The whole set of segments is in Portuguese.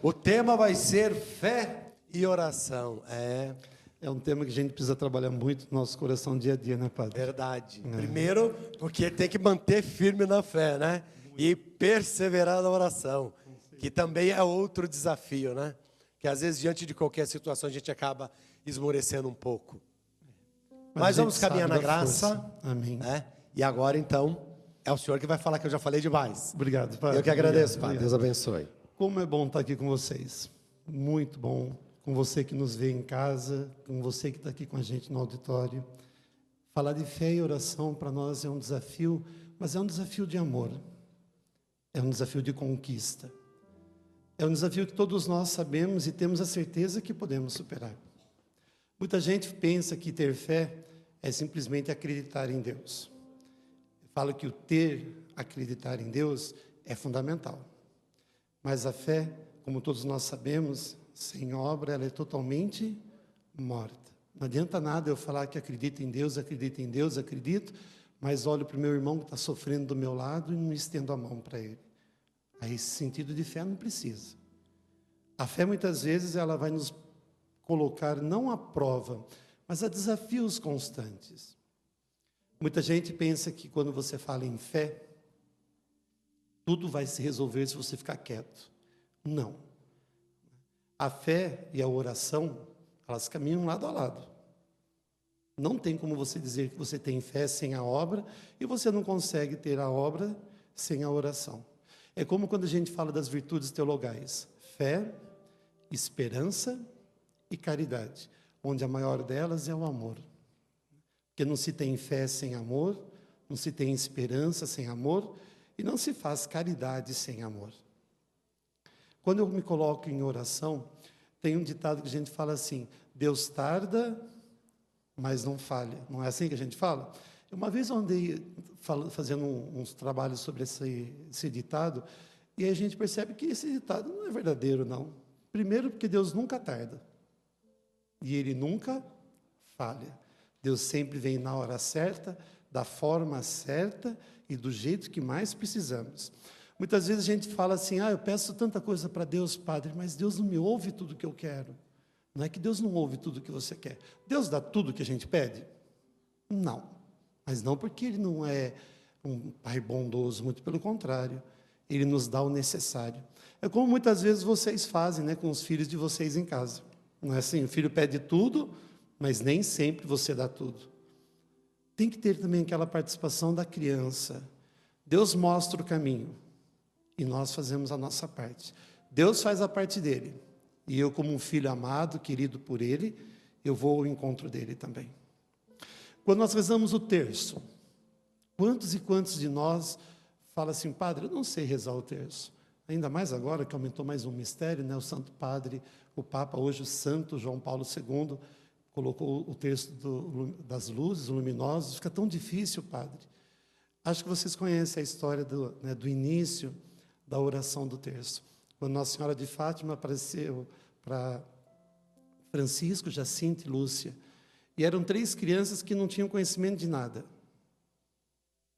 O tema vai ser fé e oração. É um tema que a gente precisa trabalhar muito no nosso coração dia a dia, né, Padre? Verdade. Primeiro, porque tem que manter firme na fé, né? E perseverar na oração, que também é outro desafio, né? Que às vezes, diante de qualquer situação, a gente acaba esmorecendo um pouco. Mas vamos caminhar na graça. Força. Amém. E agora, então, é o senhor que vai falar, que eu já falei demais. Obrigado, Padre. Eu que agradeço, Obrigado, Padre. obrigado. Deus abençoe. Como é bom estar aqui com vocês. Muito bom. Com você que nos vê em casa, com você que está aqui com a gente no auditório. Falar de fé e oração para nós é um desafio, mas é um desafio de amor. É um desafio de conquista. É um desafio que todos nós sabemos e temos a certeza que podemos superar. Muita gente pensa que ter fé é simplesmente acreditar em Deus. Eu falo que o acreditar em Deus é fundamental. Mas a fé, como todos nós sabemos, sem obra, ela é totalmente morta. Não adianta nada eu falar que acredito em Deus, acredito, mas olho para o meu irmão que está sofrendo do meu lado e não estendo a mão para ele. Aí esse sentido de fé não precisa. A fé, muitas vezes, ela vai nos colocar não à prova, mas a desafios constantes. Muita gente pensa que quando você fala em fé, tudo vai se resolver se você ficar quieto. Não. A fé e a oração, elas caminham lado a lado. Não tem como você dizer que você tem fé sem a obra, e você não consegue ter a obra sem a oração. É como quando a gente fala das virtudes teologais: fé, esperança e caridade, onde a maior delas é o amor. Porque não se tem fé sem amor, não se tem esperança sem amor, e não se faz caridade sem amor. Quando eu me coloco em oração, tem um ditado que a gente fala assim: Deus tarda, mas não falha. Não é assim que a gente fala? Uma vez eu andei fazendo uns trabalhos sobre esse ditado, e aí a gente percebe que esse ditado não é verdadeiro, não. Primeiro, porque Deus nunca tarda, e Ele nunca falha. Deus sempre vem na hora certa, da forma certa e do jeito que mais precisamos. Muitas vezes a gente fala assim: eu peço tanta coisa para Deus, Padre, mas Deus não me ouve tudo o que eu quero. Não é que Deus não ouve tudo o que você quer. Deus dá tudo o que a gente pede? Não. Mas não porque Ele não é um Pai bondoso, muito pelo contrário. Ele nos dá o necessário. É como muitas vezes vocês fazem, né, com os filhos de vocês em casa. Não é assim? O filho pede tudo, mas nem sempre você dá tudo. Tem que ter também aquela participação da criança. Deus mostra o caminho e nós fazemos a nossa parte. Deus faz a parte dele, e eu, como um filho amado, querido por Ele, eu vou ao encontro dele também. Quando nós rezamos o terço, quantos e quantos de nós falam assim: Padre, eu não sei rezar o terço. Ainda mais agora que aumentou mais um mistério, né? O Santo Padre, o Papa, hoje o Santo João Paulo II, colocou o terço das luzes luminosas. Fica tão difícil, Padre. Acho que vocês conhecem a história do início da oração do terço. Quando Nossa Senhora de Fátima apareceu para Francisco, Jacinto e Lúcia. E eram 3 crianças que não tinham conhecimento de nada,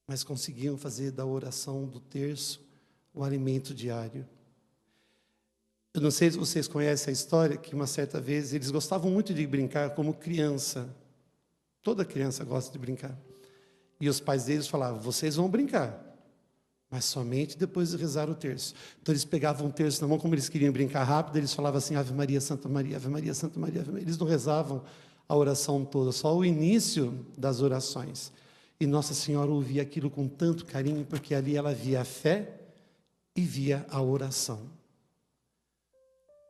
mas conseguiam fazer da oração do terço o alimento diário. Eu não sei se vocês conhecem a história, que uma certa vez eles gostavam muito de brincar como criança. Toda criança gosta de brincar. E os pais deles falavam: vocês vão brincar, mas somente depois de rezar o terço. Então eles pegavam o terço na mão, como eles queriam brincar rápido, eles falavam assim: Ave Maria, Santa Maria, Ave Maria, Santa Maria, Ave Maria. Eles não rezavam a oração toda, só o início das orações. E Nossa Senhora ouvia aquilo com tanto carinho, porque ali ela via a fé e via a oração.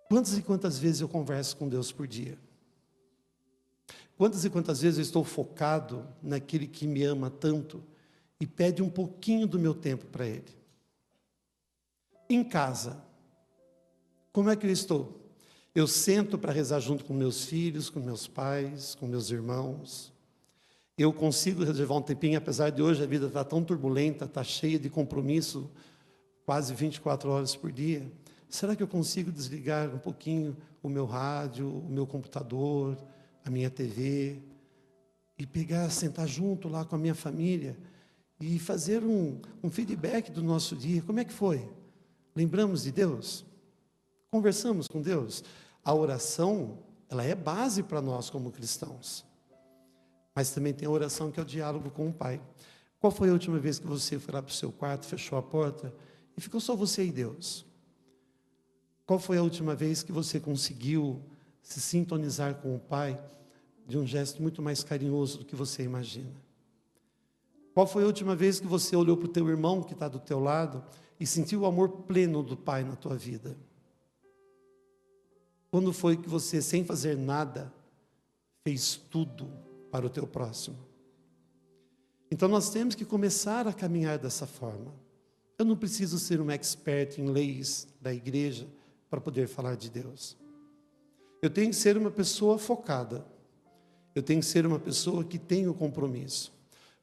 Quantas e quantas vezes eu converso com Deus por dia? Quantas e quantas vezes eu estou focado naquele que me ama tanto e pede um pouquinho do meu tempo para Ele? Em casa, como é que eu estou? Eu sento para rezar junto com meus filhos, com meus pais, com meus irmãos. Eu consigo reservar um tempinho, apesar de hoje a vida estar tão turbulenta, está cheia de compromisso, quase 24 horas por dia. Será que eu consigo desligar um pouquinho o meu rádio, o meu computador, a minha TV, e pegar, sentar junto lá com a minha família e fazer um feedback do nosso dia? Como é que foi? Lembramos de Deus? Conversamos com Deus. A oração, ela é base para nós como cristãos. Mas também tem a oração que é o diálogo com o Pai. Qual foi a última vez que você foi lá para o seu quarto, fechou a porta e ficou só você e Deus? Qual foi a última vez que você conseguiu se sintonizar com o Pai de um gesto muito mais carinhoso do que você imagina? Qual foi a última vez que você olhou para o teu irmão que está do teu lado e sentiu o amor pleno do Pai na tua vida? Quando foi que você, sem fazer nada, fez tudo para o teu próximo? Então nós temos que começar a caminhar dessa forma. Eu não preciso ser um expert em leis da igreja para poder falar de Deus. Eu tenho que ser uma pessoa focada. Eu tenho que ser uma pessoa que tem o compromisso.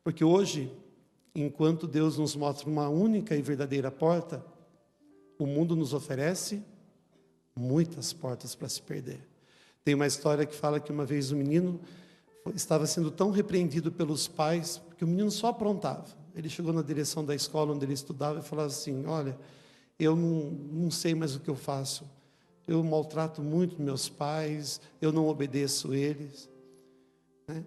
Porque hoje, enquanto Deus nos mostra uma única e verdadeira porta, o mundo nos oferece muitas portas para se perder. Tem uma história que fala que uma vez um menino estava sendo tão repreendido pelos pais, porque o menino só aprontava. Ele chegou na direção da escola onde ele estudava e falava assim: olha, eu não sei mais o que eu faço. Eu maltrato muito meus pais, eu não obedeço eles. Né?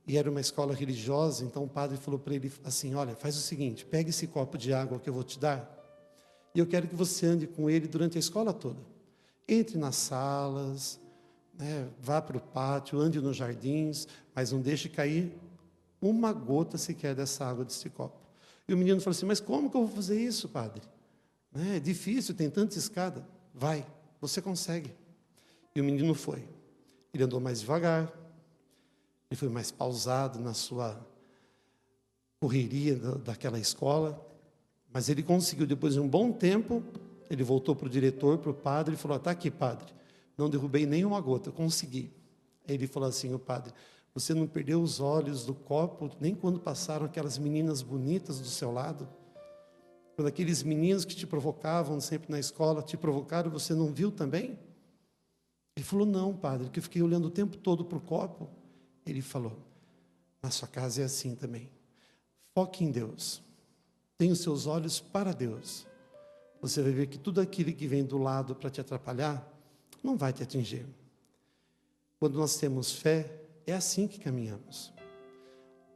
E era uma escola religiosa, então o padre falou para ele assim: olha, faz o seguinte, pega esse copo de água que eu vou te dar, e eu quero que você ande com ele durante a escola toda. Entre nas salas, né, vá para o pátio, ande nos jardins, mas não deixe cair uma gota sequer dessa água desse copo. E o menino falou assim: mas como que eu vou fazer isso, padre? É difícil, tem tanta escada. Vai, você consegue. E o menino foi. Ele andou mais devagar, ele foi mais pausado na sua correria daquela escola, mas ele conseguiu. Depois de um bom tempo, ele voltou para o diretor, para o padre, e falou: está aqui, padre, não derrubei nenhuma gota, consegui. Aí ele falou assim: o padre, você não perdeu os olhos do copo, nem quando passaram aquelas meninas bonitas do seu lado? Quando aqueles meninos que te provocavam sempre na escola, te provocaram, você não viu também? Ele falou: não, padre, que eu fiquei olhando o tempo todo para o copo. Ele falou: na sua casa é assim também. Foque em Deus. Tenha os seus olhos para Deus. Você vai ver que tudo aquilo que vem do lado para te atrapalhar, não vai te atingir. Quando nós temos fé, é assim que caminhamos.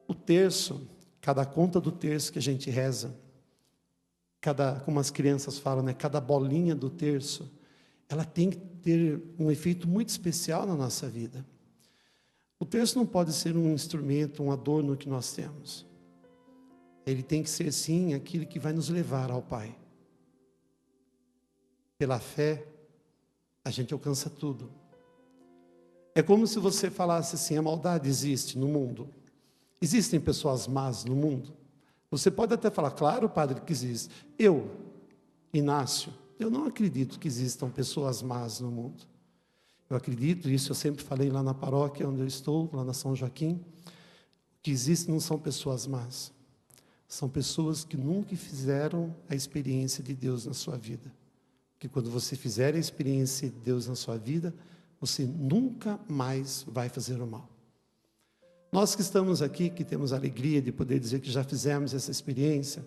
O terço, cada conta do terço que a gente reza, como as crianças falam, né, cada bolinha do terço, ela tem que ter um efeito muito especial na nossa vida. O terço não pode ser um instrumento, um adorno que nós temos. Ele tem que ser, sim, aquilo que vai nos levar ao Pai. Pela fé, a gente alcança tudo. É como se você falasse assim: a maldade existe no mundo. Existem pessoas más no mundo. Você pode até falar: claro, padre, que existe. Eu, Inácio, eu não acredito que existam pessoas más no mundo. Eu acredito, isso eu sempre falei lá na paróquia onde eu estou, lá na São Joaquim, que existem não são pessoas más. São pessoas que nunca fizeram a experiência de Deus na sua vida. Que quando você fizer a experiência de Deus na sua vida, você nunca mais vai fazer o mal. Nós que estamos aqui, que temos a alegria de poder dizer que já fizemos essa experiência,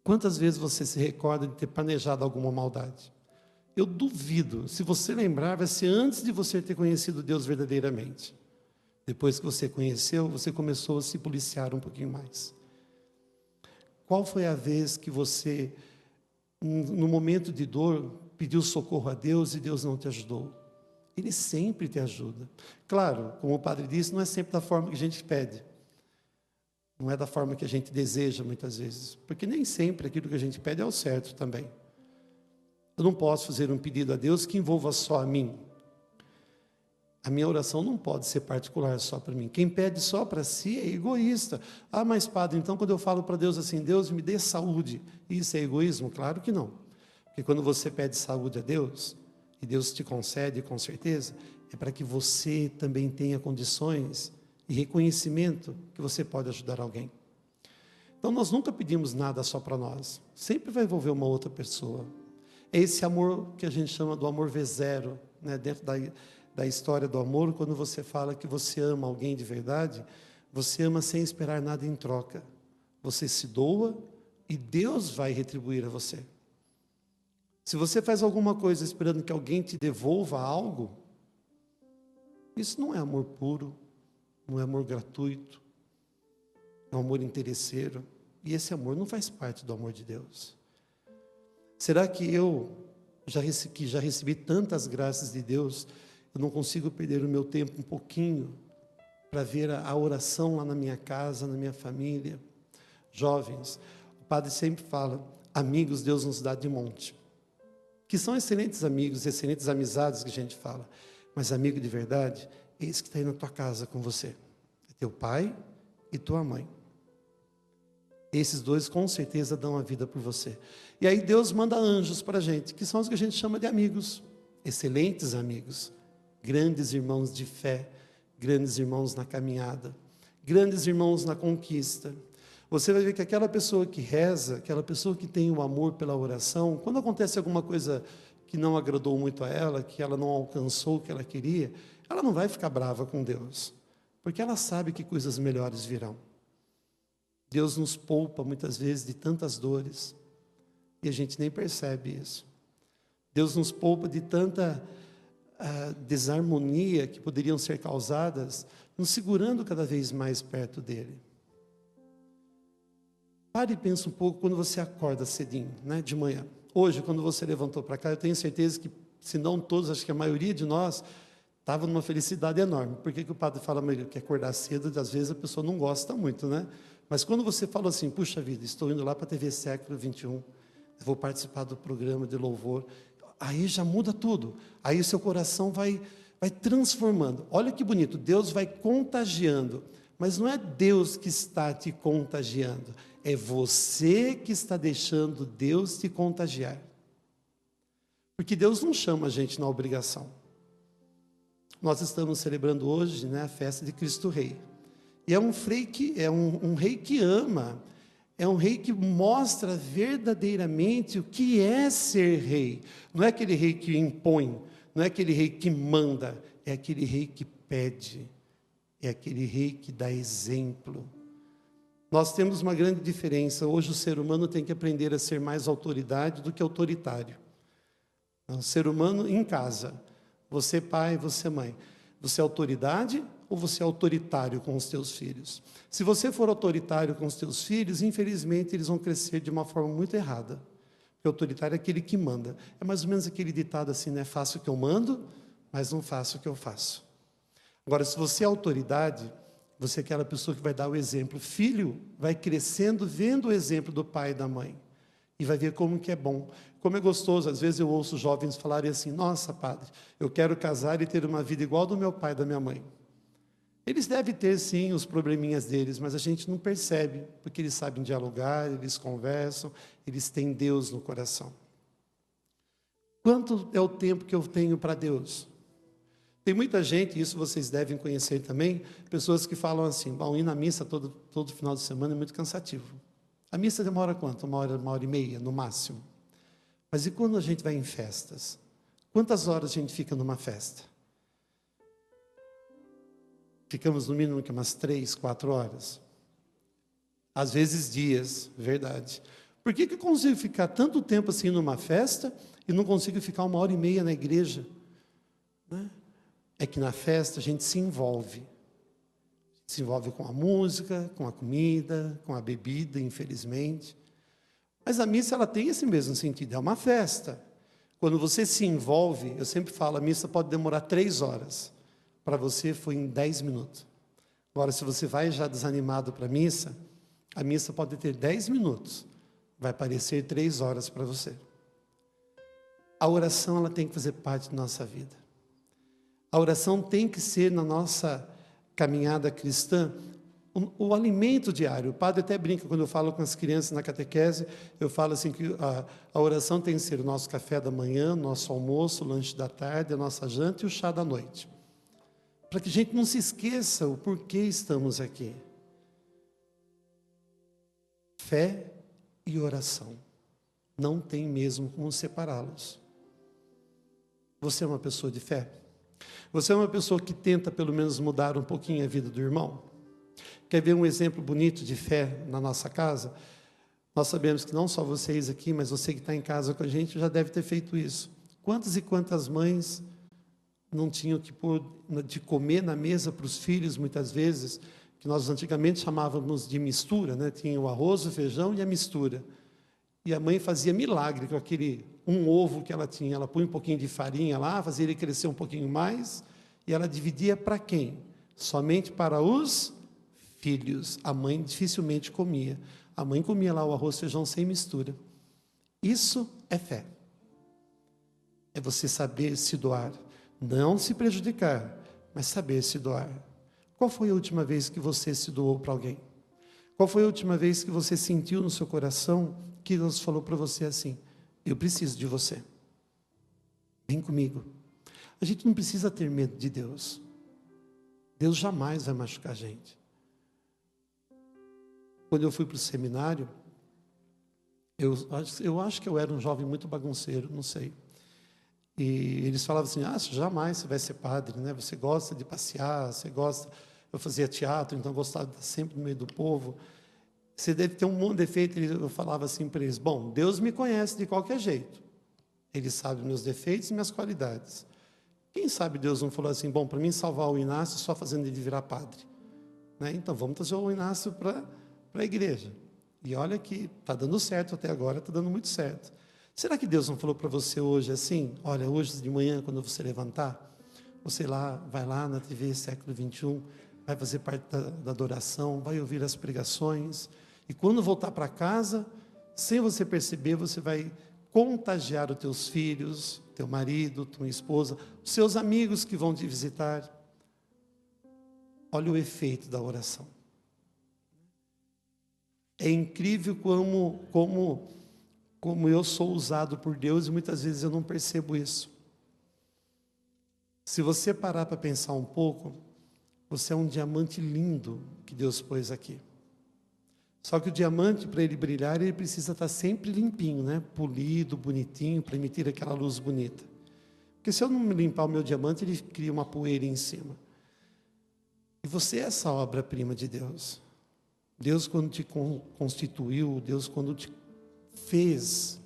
quantas vezes você se recorda de ter planejado alguma maldade? Eu duvido, se você lembrar, vai ser antes de você ter conhecido Deus verdadeiramente. Depois que você conheceu, você começou a se policiar um pouquinho mais. Qual foi a vez que você, no momento de dor, pediu socorro a Deus e Deus não te ajudou? Ele sempre te ajuda. Claro, como o padre disse, não é sempre da forma que a gente pede. Não é da forma que a gente deseja, muitas vezes. Porque nem sempre aquilo que a gente pede é o certo também. Eu não posso fazer um pedido a Deus que envolva só a mim. A minha oração não pode ser particular só para mim. Quem pede só para si é egoísta. Ah, mas padre, então quando eu falo para Deus assim: Deus me dê saúde, isso é egoísmo? Claro que não. Porque quando você pede saúde a Deus, e Deus te concede com certeza, é para que você também tenha condições e reconhecimento que você pode ajudar alguém. Então nós nunca pedimos nada só para nós. Sempre vai envolver uma outra pessoa. É esse amor que a gente chama do amor V0, né? Dentro da história do amor, quando você fala que você ama alguém de verdade, você ama sem esperar nada em troca. Você se doa e Deus vai retribuir a você. Se você faz alguma coisa esperando que alguém te devolva algo, isso não é amor puro, não é amor gratuito, é um amor interesseiro. E esse amor não faz parte do amor de Deus. Será que eu, que já recebi tantas graças de Deus, eu não consigo perder o meu tempo um pouquinho para ver a oração lá na minha casa, na minha família? Jovens, o padre sempre fala, amigos Deus nos dá de monte. Que são excelentes amigos, excelentes amizades que a gente fala. Mas amigo de verdade, é esse que está aí na tua casa com você. É teu pai e tua mãe. Esses dois com certeza dão a vida por você. E aí Deus manda anjos para a gente, que são os que a gente chama de amigos. Excelentes amigos. Grandes irmãos de fé. Grandes irmãos na caminhada. Grandes irmãos na conquista. Você vai ver que aquela pessoa que reza, aquela pessoa que tem o amor pela oração, quando acontece alguma coisa que não agradou muito a ela, que ela não alcançou o que ela queria, ela não vai ficar brava com Deus, porque ela sabe que coisas melhores virão. Deus nos poupa muitas vezes de tantas dores, e a gente nem percebe isso. Deus nos poupa de tanta desarmonia que poderiam ser causadas, nos segurando cada vez mais perto dele. Pare e pensa um pouco quando você acorda cedinho, né, de manhã. Hoje, quando você levantou para cá, eu tenho certeza que, se não todos, acho que a maioria de nós, estava numa felicidade enorme. Por que o padre fala que acordar cedo, às vezes a pessoa não gosta muito, né? Mas quando você fala assim, puxa vida, estou indo lá para a TV Século XXI, vou participar do programa de louvor, aí já muda tudo. Aí o seu coração vai transformando. Olha que bonito, Deus vai contagiando. Mas não é Deus que está te contagiando, é você que está deixando Deus te contagiar. Porque Deus não chama a gente na obrigação. Nós estamos celebrando hoje, né, a festa de Cristo Rei. E é um rei que ama, é um rei que mostra verdadeiramente o que é ser rei. Não é aquele rei que impõe, não é aquele rei que manda, é aquele rei que pede. É aquele rei que dá exemplo. Nós temos uma grande diferença. Hoje o ser humano tem que aprender a ser mais autoridade do que autoritário. O ser humano em casa, você pai, você mãe, você é autoridade ou você é autoritário com os teus filhos? Se você for autoritário com os teus filhos, infelizmente eles vão crescer de uma forma muito errada. Porque autoritário é aquele que manda. É mais ou menos aquele ditado assim, né? Faço o que eu mando, mas não faço o que eu faço. Agora, se você é autoridade, você é aquela pessoa que vai dar o exemplo. Filho vai crescendo, vendo o exemplo do pai e da mãe. E vai ver como que é bom, como é gostoso. Às vezes eu ouço jovens falarem assim, nossa, padre, eu quero casar e ter uma vida igual do meu pai e da minha mãe. Eles devem ter, sim, os probleminhas deles, mas a gente não percebe, porque eles sabem dialogar, eles conversam, eles têm Deus no coração. Quanto é o tempo que eu tenho para Deus? Tem muita gente, isso vocês devem conhecer também, pessoas que falam assim, bom, ir na missa todo final de semana é muito cansativo. A missa demora quanto? Uma hora e meia, no máximo. Mas e quando a gente vai em festas? Quantas horas a gente fica numa festa? Ficamos no mínimo que umas 3, 4 horas. Às vezes dias, verdade. Por que eu consigo ficar tanto tempo assim numa festa e não consigo ficar 1h30 na igreja? Né? É que na festa a gente se envolve. Se envolve com a música, com a comida, com a bebida, infelizmente. Mas a missa ela tem esse mesmo sentido, é uma festa. Quando você se envolve, eu sempre falo, a missa pode demorar 3 horas. Para você foi em 10 minutos. Agora, se você vai já desanimado para a missa pode ter 10 minutos. Vai parecer 3 horas para você. A oração ela tem que fazer parte da nossa vida. A oração tem que ser, na nossa caminhada cristã, o alimento diário. O padre até brinca, quando eu falo com as crianças na catequese, eu falo assim que a oração tem que ser o nosso café da manhã, nosso almoço, o lanche da tarde, a nossa janta e o chá da noite. Para que a gente não se esqueça o porquê estamos aqui. Fé e oração. Não tem mesmo como separá-los. Você é uma pessoa de fé? Você é uma pessoa que tenta pelo menos mudar um pouquinho a vida do irmão? Quer ver um exemplo bonito de fé na nossa casa? Nós sabemos que não só vocês aqui, mas você que está em casa com a gente já deve ter feito isso. Quantas e quantas mães não tinham que pôr de comer na mesa para os filhos, muitas vezes, que nós antigamente chamávamos de mistura, né? Tinha o arroz, o feijão e a mistura. E a mãe fazia milagre com aquele ovo que ela tinha. Ela punha um pouquinho de farinha lá, fazia ele crescer um pouquinho mais, e ela dividia para quem? Somente para os filhos. A mãe dificilmente comia. A mãe comia lá o arroz e feijão sem mistura. Isso é fé. É você saber se doar. Não se prejudicar, mas saber se doar. Qual foi a última vez que você se doou para alguém? Qual foi a última vez que você sentiu no seu coração que Deus falou para você assim: eu preciso de você, vem comigo? A gente não precisa ter medo de Deus. Deus jamais vai machucar a gente. Quando eu fui para o seminário, eu acho que eu era um jovem muito bagunceiro, não sei. E eles falavam assim: jamais você vai ser padre, né? Você gosta de passear, você gosta... Eu fazia teatro, então eu gostava de estar sempre no meio do povo. Você deve ter um monte de defeito. Eu falava assim para eles: bom, Deus me conhece de qualquer jeito. Ele sabe meus defeitos e minhas qualidades. Quem sabe Deus não falou assim: bom, para mim salvar o Inácio só fazendo ele virar padre, né? Então vamos trazer o Inácio para a igreja. E olha que está dando certo até agora, está dando muito certo. Será que Deus não falou para você hoje assim: olha, hoje de manhã, quando você levantar, você vai lá na TV Século XXI, vai fazer parte da adoração, vai ouvir as pregações, e quando voltar para casa, sem você perceber, você vai contagiar os teus filhos, teu marido, tua esposa, os seus amigos que vão te visitar. Olha o efeito da oração. É incrível como eu sou usado por Deus e muitas vezes eu não percebo isso. Se você parar para pensar um pouco, você é um diamante lindo que Deus pôs aqui. Só que o diamante, para ele brilhar, ele precisa estar sempre limpinho, né? Polido, bonitinho, para emitir aquela luz bonita. Porque se eu não limpar o meu diamante, ele cria uma poeira em cima. E você é essa obra-prima de Deus. Deus, quando te constituiu, Deus, quando te fez,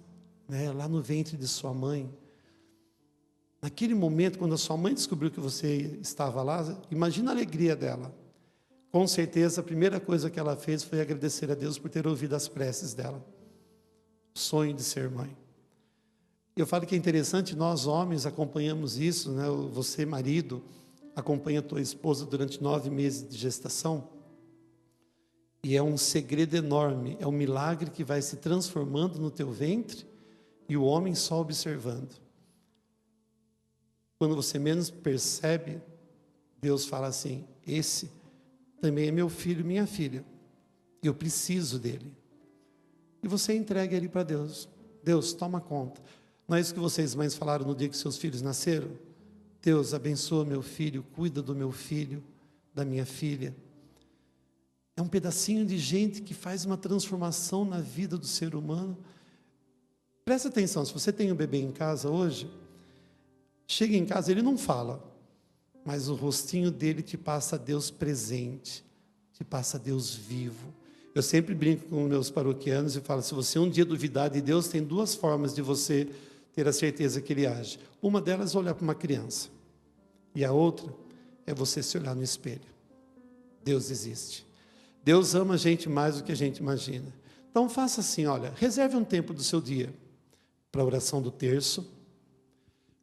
né, lá no ventre de sua mãe, naquele momento, quando a sua mãe descobriu que você estava lá, imagina a alegria dela. Com certeza, a primeira coisa que ela fez foi agradecer a Deus por ter ouvido as preces dela. O sonho de ser mãe. Eu falo que é interessante, nós homens acompanhamos isso, né? Você, marido, acompanha a tua esposa durante 9 meses de gestação. E é um segredo enorme, é um milagre que vai se transformando no teu ventre e o homem só observando. Quando você menos percebe, Deus fala assim: esse também é meu filho, minha filha. Eu preciso dele. E você entrega ele para Deus. Deus, toma conta. Não é isso que vocês mães falaram no dia que seus filhos nasceram? Deus, abençoa meu filho, cuida do meu filho, da minha filha. É um pedacinho de gente que faz uma transformação na vida do ser humano. Presta atenção, se você tem um bebê em casa hoje, chega em casa, ele não fala, mas o rostinho dele te passa Deus presente, te passa Deus vivo. Eu sempre brinco com meus paroquianos e falo: se você um dia duvidar de Deus, tem 2 formas de você ter a certeza que Ele age. Uma delas é olhar para uma criança, e a outra é você se olhar no espelho. Deus existe. Deus ama a gente mais do que a gente imagina. Então faça assim, olha, reserve um tempo do seu dia para a oração do terço,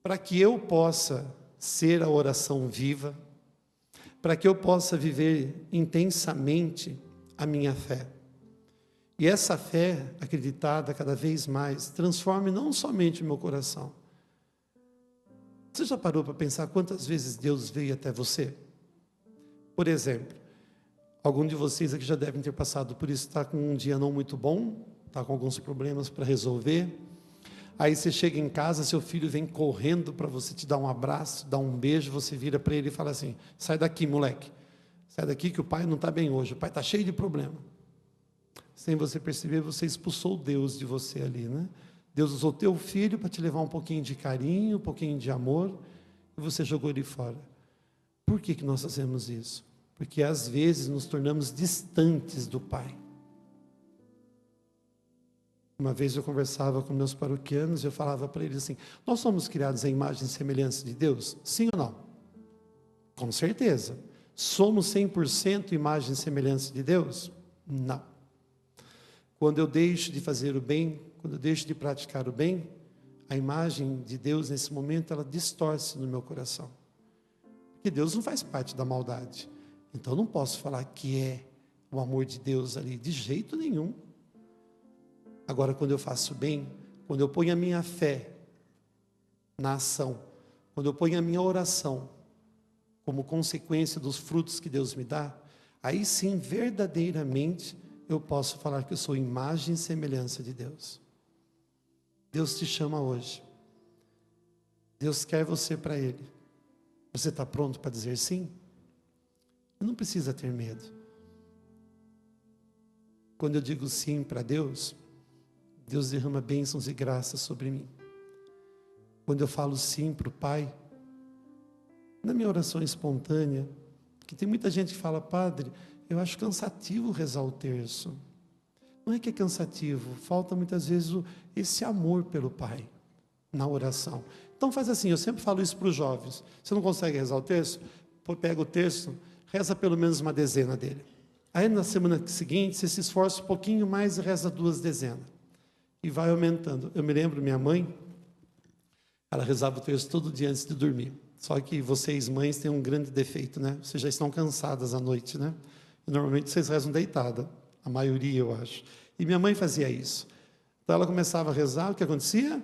para que eu possa ser a oração viva, para que eu possa viver intensamente a minha fé. E essa fé, acreditada cada vez mais, transforme não somente o meu coração. Você já parou para pensar quantas vezes Deus veio até você? Por exemplo, algum de vocês aqui já devem ter passado por isso, está com um dia não muito bom, está com alguns problemas para resolver. Aí você chega em casa, seu filho vem correndo para você te dar um abraço, dar um beijo, você vira para ele e fala assim: sai daqui, moleque, sai daqui que o pai não está bem hoje, o pai está cheio de problema. Sem você perceber, você expulsou Deus de você ali, né? Deus usou teu filho para te levar um pouquinho de carinho, um pouquinho de amor, e você jogou ele fora. Por que nós fazemos isso? Porque às vezes nos tornamos distantes do Pai. Uma vez eu conversava com meus paroquianos e eu falava para eles assim: nós somos criados à imagem e semelhança de Deus? Sim ou não? Com certeza. Somos 100% imagem e semelhança de Deus? Não. Quando eu deixo de fazer o bem, quando eu deixo de praticar o bem, a imagem de Deus nesse momento, ela distorce no meu coração. Porque Deus não faz parte da maldade. Então eu não posso falar que é o amor de Deus ali, de jeito nenhum. Agora, quando eu faço bem, quando eu ponho a minha fé na ação, quando eu ponho a minha oração como consequência dos frutos que Deus me dá, aí sim, verdadeiramente, eu posso falar que eu sou imagem e semelhança de Deus. Deus te chama hoje. Deus quer você para Ele. Você está pronto para dizer sim? Não precisa ter medo. Quando eu digo sim para Deus, Deus derrama bênçãos e graças sobre mim. Quando eu falo sim para o Pai, na minha oração espontânea, que tem muita gente que fala: padre, eu acho cansativo rezar o terço. Não é que é cansativo, falta muitas vezes esse amor pelo Pai na oração. Então faz assim, eu sempre falo isso para os jovens: você não consegue rezar o terço? Pega o terço, reza pelo menos uma dezena dele. Aí na semana seguinte, você se esforça um pouquinho mais e reza 2 dezenas. E vai aumentando. Eu me lembro, minha mãe, ela rezava o terço todo dia antes de dormir. Só que vocês, mães, têm um grande defeito, né? Vocês já estão cansadas à noite, né? E normalmente vocês rezam deitada, a maioria, eu acho. E minha mãe fazia isso. Então ela começava a rezar, o que acontecia?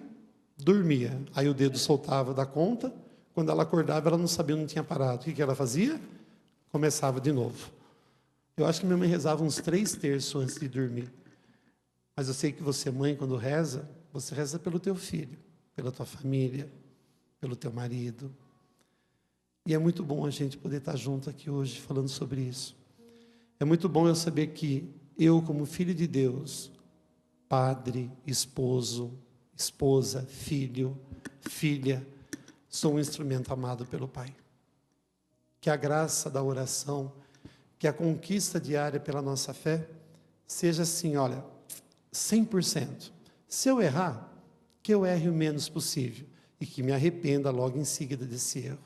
Dormia. Aí o dedo soltava da conta. Quando ela acordava, ela não sabia, não tinha parado. O que ela fazia? Começava de novo. Eu acho que minha mãe rezava uns 3 terços antes de dormir. Mas eu sei que você, mãe, quando reza, você reza pelo teu filho, pela tua família, pelo teu marido. E é muito bom a gente poder estar junto aqui hoje falando sobre isso. É muito bom eu saber que eu, como filho de Deus, padre, esposo, esposa, filho, filha, sou um instrumento amado pelo Pai. Que a graça da oração, que a conquista diária pela nossa fé, seja assim, olha, 100%. Se eu errar, que eu erre o menos possível e que me arrependa logo em seguida desse erro.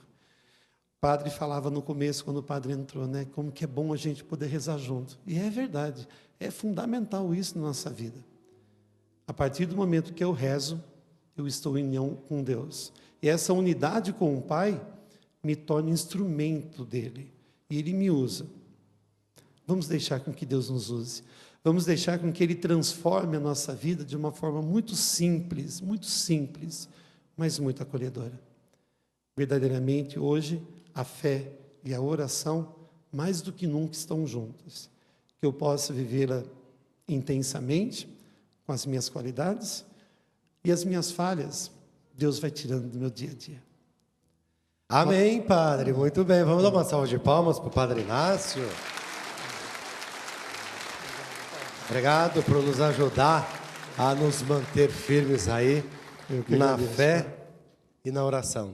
O padre falava no começo, quando o padre entrou, né, como que é bom a gente poder rezar junto. E é verdade, é fundamental isso na nossa vida. A partir do momento que eu rezo, eu estou em união com Deus. E essa unidade com o Pai me torna instrumento dele. E ele me usa. Vamos deixar com que Deus nos use. Vamos deixar com que Ele transforme a nossa vida de uma forma muito simples, mas muito acolhedora. Verdadeiramente, hoje, a fé e a oração, mais do que nunca, estão juntas. Que eu possa vivê-la intensamente, com as minhas qualidades, e as minhas falhas, Deus vai tirando do meu dia a dia. Amém, padre. Muito bem. Vamos dar uma salva de palmas para o padre Inácio. Obrigado por nos ajudar a nos manter firmes aí na fé e na oração.